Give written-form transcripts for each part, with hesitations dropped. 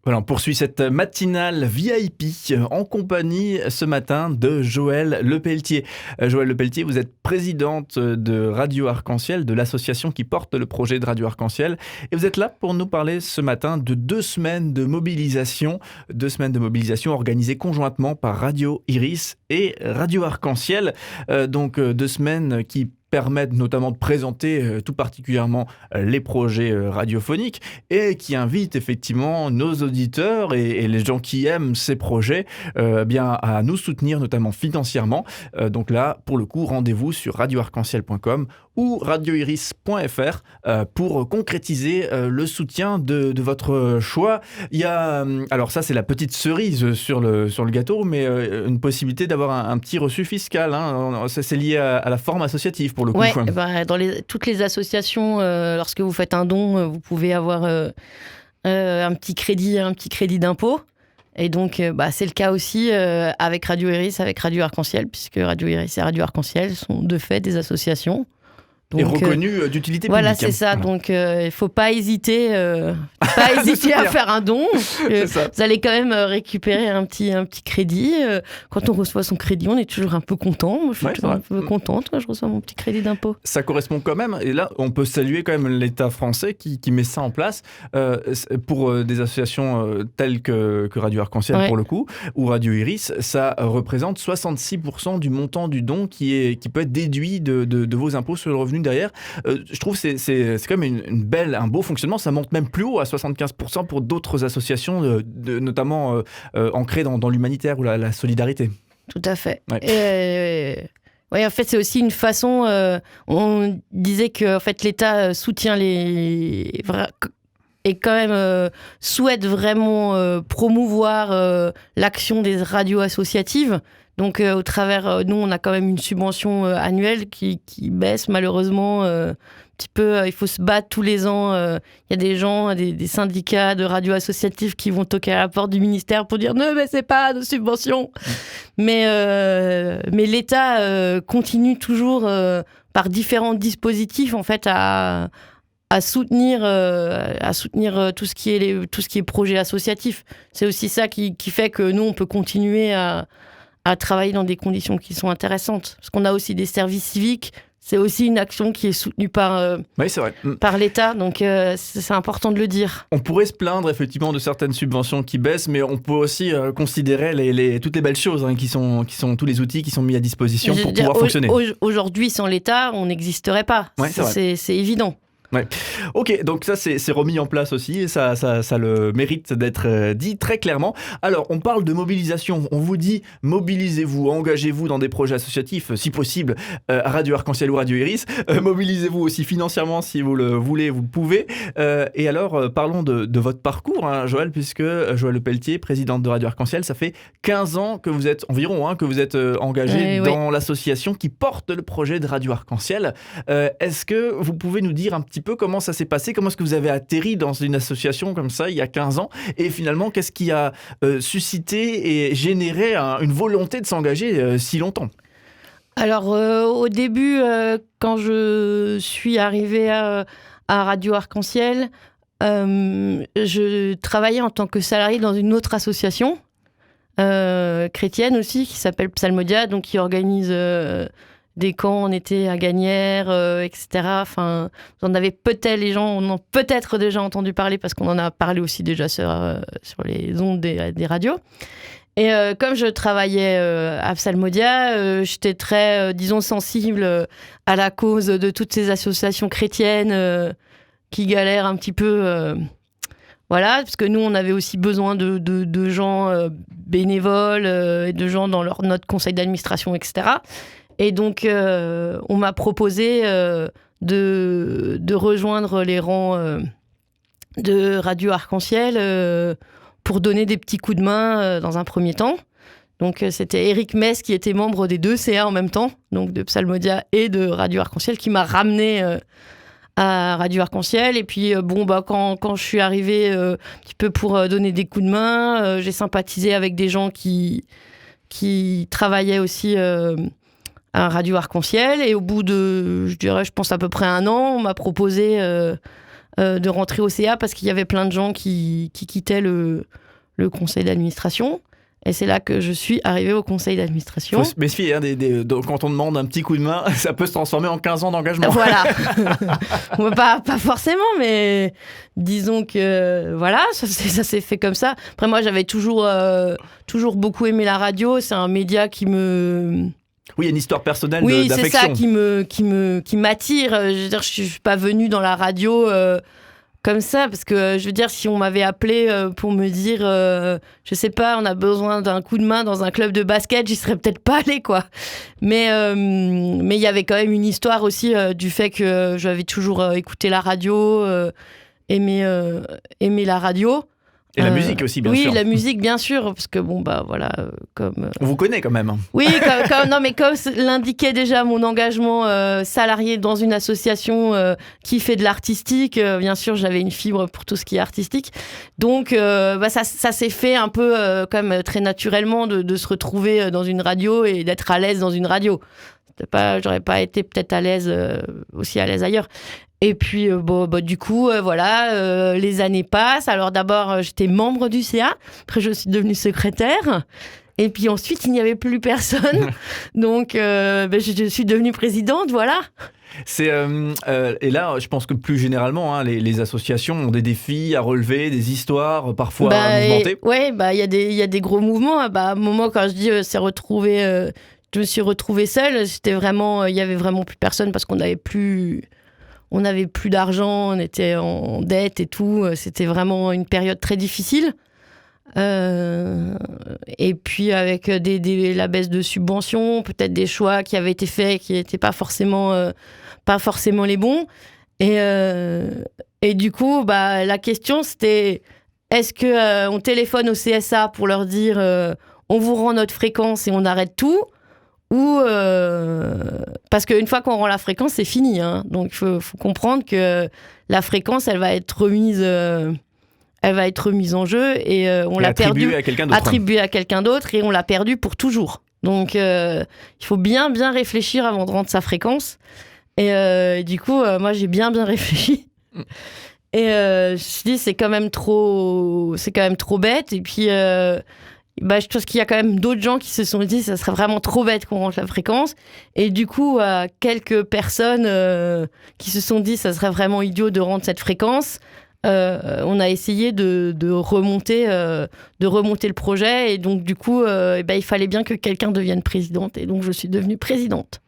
Voilà, on poursuit cette matinale VIP en compagnie ce matin de Joëlle Lepelletier. Joëlle Lepelletier, vous êtes présidente de Radio Arc-en-Ciel, de l'association qui porte le projet de Radio Arc-en-Ciel. Et vous êtes là pour nous parler ce matin de 2 semaines de mobilisation. 2 semaines de mobilisation organisées conjointement par Radio Iris et Radio Arc-en-Ciel. Donc 2 semaines qui permettent notamment de présenter tout particulièrement les projets radiophoniques et qui invitent effectivement nos auditeurs et les gens qui aiment ces projets bien à nous soutenir notamment financièrement. Donc là, pour le coup, rendez-vous sur radioarc-en-ciel.com ou radioiris.fr pour concrétiser le soutien de votre choix. Il y a, alors ça c'est la petite cerise sur le gâteau, mais une possibilité d'avoir un petit reçu fiscal. Hein. Ça, c'est lié à la forme associative pour le coup. Ouais, bah, dans toutes les associations, lorsque vous faites un don, vous pouvez avoir un petit crédit d'impôt. Et donc, c'est le cas aussi avec Radio Iris, avec Radio Arc-en-Ciel, puisque Radio Iris et Radio Arc-en-Ciel sont de fait des associations. Donc, et reconnu d'utilité publique. Voilà, c'est ça. Voilà. Donc, il ne faut pas hésiter, à faire un don. Vous allez quand même récupérer un petit crédit. Quand on reçoit son crédit, on est toujours un peu content. Moi, je suis toujours un peu contente quand je reçois mon petit crédit d'impôt. Ça correspond quand même. Et là, on peut saluer quand même l'État français qui met ça en place pour des associations telles que Radio Arc-en-Ciel pour le coup, ou Radio Iris. Ça représente 66% du montant du don qui peut être déduit de vos impôts sur le revenu derrière. Je trouve que c'est quand même un beau fonctionnement. Ça monte même plus haut à 75% pour d'autres associations, notamment ancrées dans l'humanitaire ou la solidarité. Tout à fait. Ouais. En fait, c'est aussi une façon... on disait que en fait, l'État soutient et quand même souhaite vraiment promouvoir l'action des radios associatives. Donc, au travers, nous, on a quand même une subvention annuelle qui baisse malheureusement un petit peu. Il faut se battre tous les ans. Il y a des gens, des syndicats de radios associatives qui vont toquer à la porte du ministère pour dire « Ne baissez pas nos subventions !» Mais l'État continue toujours par différents dispositifs en fait à soutenir tout ce qui est projet associatif. C'est aussi ça qui fait que nous, on peut continuer à travailler dans des conditions qui sont intéressantes. Parce qu'on a aussi des services civiques. C'est aussi une action qui est soutenue par l'État. Donc, c'est important de le dire. On pourrait se plaindre, effectivement, de certaines subventions qui baissent, mais on peut aussi considérer toutes les belles choses qui sont tous les outils qui sont mis à disposition pour pouvoir fonctionner. Aujourd'hui, sans l'État, on n'existerait pas. Ouais, c'est évident. Ouais. Ok, donc ça c'est remis en place aussi et ça le mérite d'être dit très clairement. Alors on parle de mobilisation, on vous dit mobilisez-vous, engagez-vous dans des projets associatifs si possible à Radio Arc-en-Ciel ou Radio Iris, mobilisez-vous aussi financièrement si vous le voulez, vous le pouvez. Et alors parlons de votre parcours, hein, Joëlle, puisque Joëlle Lepelletier, présidente de Radio Arc-en-Ciel, ça fait 15 ans que vous êtes environ que vous êtes engagée dans l'association qui porte le projet de Radio Arc-en-Ciel. Est-ce que vous pouvez nous dire un petit peu comment ça s'est passé, comment est-ce que vous avez atterri dans une association comme ça il y a 15 ans et finalement qu'est-ce qui a suscité et généré une volonté de s'engager si longtemps? Alors au début quand je suis arrivée à Radio Arc-en-Ciel, je travaillais en tant que salariée dans une autre association chrétienne aussi qui s'appelle Psalmodia, donc qui organise des camps en été à Gagnères, etc. Enfin, vous en avez peut-être, les gens en ont peut-être déjà entendu parler parce qu'on en a parlé aussi déjà sur les ondes des radios. Et comme je travaillais à Psalmodia, j'étais très, sensible à la cause de toutes ces associations chrétiennes qui galèrent un petit peu. Voilà, parce que nous, on avait aussi besoin de gens bénévoles et de gens dans notre conseil d'administration, etc. Et donc, on m'a proposé de rejoindre les rangs de Radio Arc-en-Ciel pour donner des petits coups de main dans un premier temps. Donc, c'était Éric Mess qui était membre des 2 CA en même temps, donc de Psalmodia et de Radio Arc-en-Ciel, qui m'a ramené à Radio Arc-en-Ciel. Et puis, quand je suis arrivée un petit peu pour donner des coups de main, j'ai sympathisé avec des gens qui travaillaient aussi à Radio Arc-en-Ciel. Et au bout de, je pense à peu près 1 an, on m'a proposé de rentrer au CA parce qu'il y avait plein de gens qui quittaient le conseil d'administration. Et c'est là que je suis arrivée au conseil d'administration. Il faut se méfier, quand on demande un petit coup de main, ça peut se transformer en 15 ans d'engagement. Voilà. pas forcément, mais disons que voilà, ça s'est fait comme ça. Après, moi, j'avais toujours beaucoup aimé la radio. C'est un média qui me... Oui, il y a une histoire personnelle d'affection. Oui, c'est ça qui m'attire. Je veux dire, je suis pas venue dans la radio... comme ça, parce que je veux dire, si on m'avait appelé pour me dire, je sais pas, on a besoin d'un coup de main dans un club de basket, j'y serais peut-être pas allée, quoi. Mais il y avait quand même une histoire aussi du fait que j'avais toujours écouté la radio, aimé la radio. Et la musique aussi, bien sûr. Oui, la musique, bien sûr, parce que voilà, comme... On vous connaît quand même. Oui, comme l'indiquait déjà mon engagement salarié dans une association qui fait de l'artistique, bien sûr, j'avais une fibre pour tout ce qui est artistique. Donc, ça s'est fait un peu comme très naturellement de se retrouver dans une radio et d'être à l'aise dans une radio. J'aurais pas été peut-être aussi à l'aise ailleurs. Et puis, du coup, voilà, les années passent. Alors d'abord, j'étais membre du CA. Après, je suis devenue secrétaire. Et puis ensuite, il n'y avait plus personne. Donc, je suis devenue présidente, voilà. Et là, je pense que plus généralement, les associations ont des défis à relever, des histoires parfois mouvementées. Oui, il y a des gros mouvements. À un moment, quand je dis je me suis retrouvée seule, c'était vraiment, il y avait vraiment plus personne parce qu'on n'avait plus d'argent, on était en dette et tout. C'était vraiment une période très difficile. Et puis avec la baisse de subventions, peut-être des choix qui avaient été faits qui n'étaient pas forcément les bons. Et du coup, la question c'était est-ce que on téléphone au CSA pour leur dire on vous rend notre fréquence et on arrête tout, ou parce qu'une fois qu'on rend la fréquence, c'est fini. Donc il faut comprendre que la fréquence, elle va être remise en jeu et on l'a perdue attribuée à quelqu'un d'autre et on l'a perdue pour toujours. Donc il faut bien réfléchir avant de rendre sa fréquence. Et du coup, moi j'ai bien réfléchi. Et je me suis dit c'est quand même trop bête. Et puis je pense qu'il y a quand même d'autres gens qui se sont dit ça serait vraiment trop bête qu'on rentre la fréquence. Et du coup, quelques personnes qui se sont dit ça serait vraiment idiot de rendre cette fréquence. On a essayé de remonter le projet. Et donc, du coup, il fallait bien que quelqu'un devienne présidente. Et donc, je suis devenue présidente.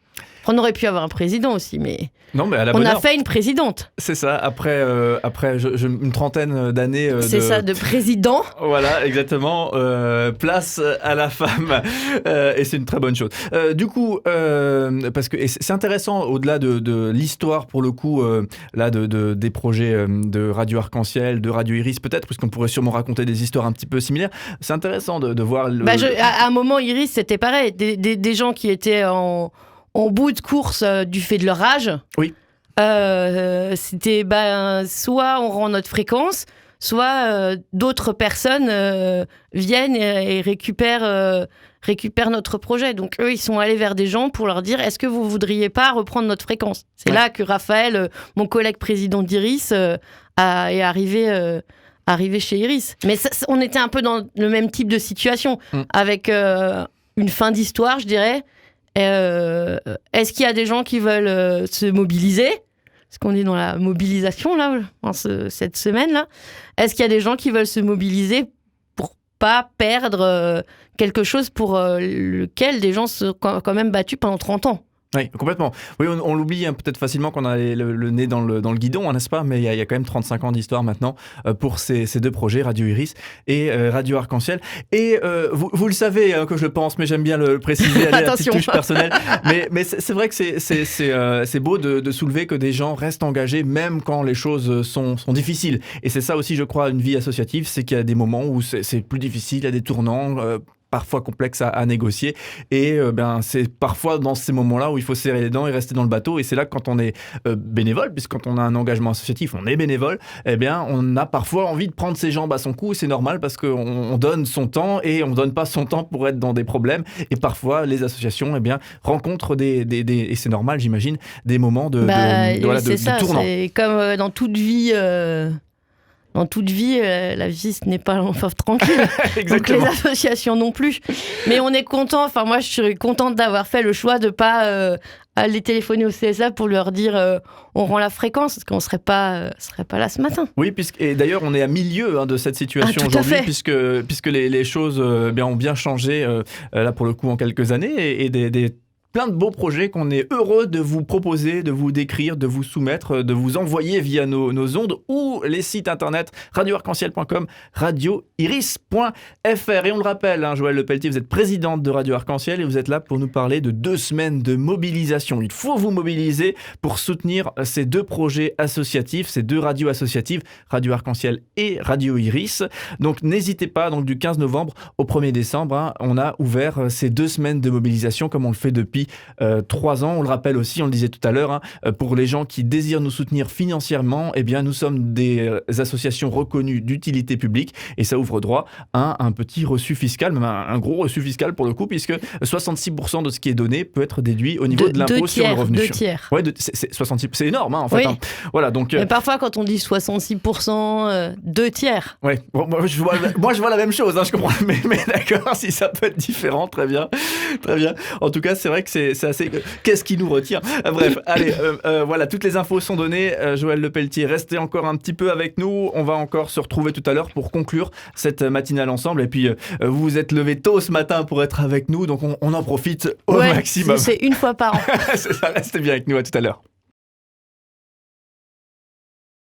On aurait pu avoir un président aussi, mais non, mais à la on a fait une présidente. C'est ça, après une trentaine d'années de président. Voilà, exactement. Place à la femme. Et c'est une très bonne chose. Du coup, parce que c'est intéressant, au-delà de l'histoire, pour le coup, des projets de Radio Arc-en-Ciel, de Radio Iris, peut-être, parce qu'on pourrait sûrement raconter des histoires un petit peu similaires. C'est intéressant de voir... à un moment, Iris, c'était pareil. Des gens qui étaient en bout de course du fait de leur âge. Oui. C'était soit on rend notre fréquence, soit d'autres personnes viennent et récupèrent notre projet. Donc eux, ils sont allés vers des gens pour leur dire est-ce que vous voudriez pas reprendre notre fréquence ? C'est là que Raphaël, mon collègue président d'Iris, est arrivé chez Iris. Mais on était un peu dans le même type de situation, avec une fin d'histoire, je dirais. Est-ce qu'il y a des gens qui veulent se mobiliser ? Parce qu'on est dans la mobilisation là, cette semaine-là. Est-ce qu'il y a des gens qui veulent se mobiliser pour pas perdre quelque chose pour lequel des gens se sont quand même battus pendant 30 ans ? Oui, complètement. Oui, on l'oublie peut-être facilement qu'on a le nez dans le guidon, n'est-ce pas ? Mais il y a quand même 35 ans d'histoire maintenant pour ces deux projets, Radio Iris et Radio Arc-en-Ciel. Et vous le savez que je le pense, mais j'aime bien le préciser, à la petite touche personnelle. Mais c'est vrai que c'est beau de soulever que des gens restent engagés même quand les choses sont difficiles. Et c'est ça aussi, je crois, une vie associative, c'est qu'il y a des moments où c'est plus difficile, il y a des tournants. parfois complexe à négocier. Et c'est parfois dans ces moments-là où il faut serrer les dents et rester dans le bateau. Et c'est là que quand on est bénévole, puisque quand on a un engagement associatif, on est bénévole, eh bien, on a parfois envie de prendre ses jambes à son cou. Et c'est normal parce qu'on donne son temps et on ne donne pas son temps pour être dans des problèmes. Et parfois, les associations rencontrent et c'est normal, j'imagine, des moments de tournant. C'est comme dans toute vie. Dans toute vie, la vie, ce n'est pas long fleuve tranquille. Donc les associations non plus. Mais on est content. Enfin, moi, je suis contente d'avoir fait le choix de pas aller téléphoner au CSA pour leur dire on rend la fréquence, parce qu'on serait pas là ce matin. Oui, et d'ailleurs, on est à milieu de cette situation aujourd'hui, puisque les choses ont bien changé là pour le coup en quelques années et plein de beaux projets qu'on est heureux de vous proposer, de vous décrire, de vous soumettre, de vous envoyer via nos ondes ou les sites internet radioarc-en-ciel.com, radioiris.fr. Et on le rappelle, Joëlle Lepelletier, vous êtes présidente de Radio Arc-en-Ciel et vous êtes là pour nous parler de 2 semaines de mobilisation. Il faut vous mobiliser pour soutenir ces 2 projets associatifs, ces 2 radios associatives, Radio Arc-en-Ciel et Radio Iris. Donc n'hésitez pas, du 15 novembre au 1er décembre, on a ouvert ces 2 semaines de mobilisation comme on le fait depuis 3 ans. On le rappelle aussi, on le disait tout à l'heure, pour les gens qui désirent nous soutenir financièrement, nous sommes des associations reconnues d'utilité publique et ça ouvre droit à un petit reçu fiscal, même un gros reçu fiscal pour le coup, puisque 66% de ce qui est donné peut être déduit au niveau de l'impôt sur le revenu. 2 tiers. Ouais, 66%, c'est énorme en fait. Oui. Voilà, donc, mais parfois quand on dit 66%, 2 tiers. Ouais, moi je vois la même chose, je comprends, mais d'accord, si ça peut être différent, très bien. En tout cas, c'est vrai que c'est assez... Qu'est-ce qui nous retient ? Bref, allez, voilà, toutes les infos sont données. Joëlle Lepelletier, restez encore un petit peu avec nous. On va encore se retrouver tout à l'heure pour conclure cette matinale ensemble. Et puis, vous vous êtes levé tôt ce matin pour être avec nous, donc on en profite au maximum. C'est une fois par an. Ça, restez bien avec nous, à tout à l'heure.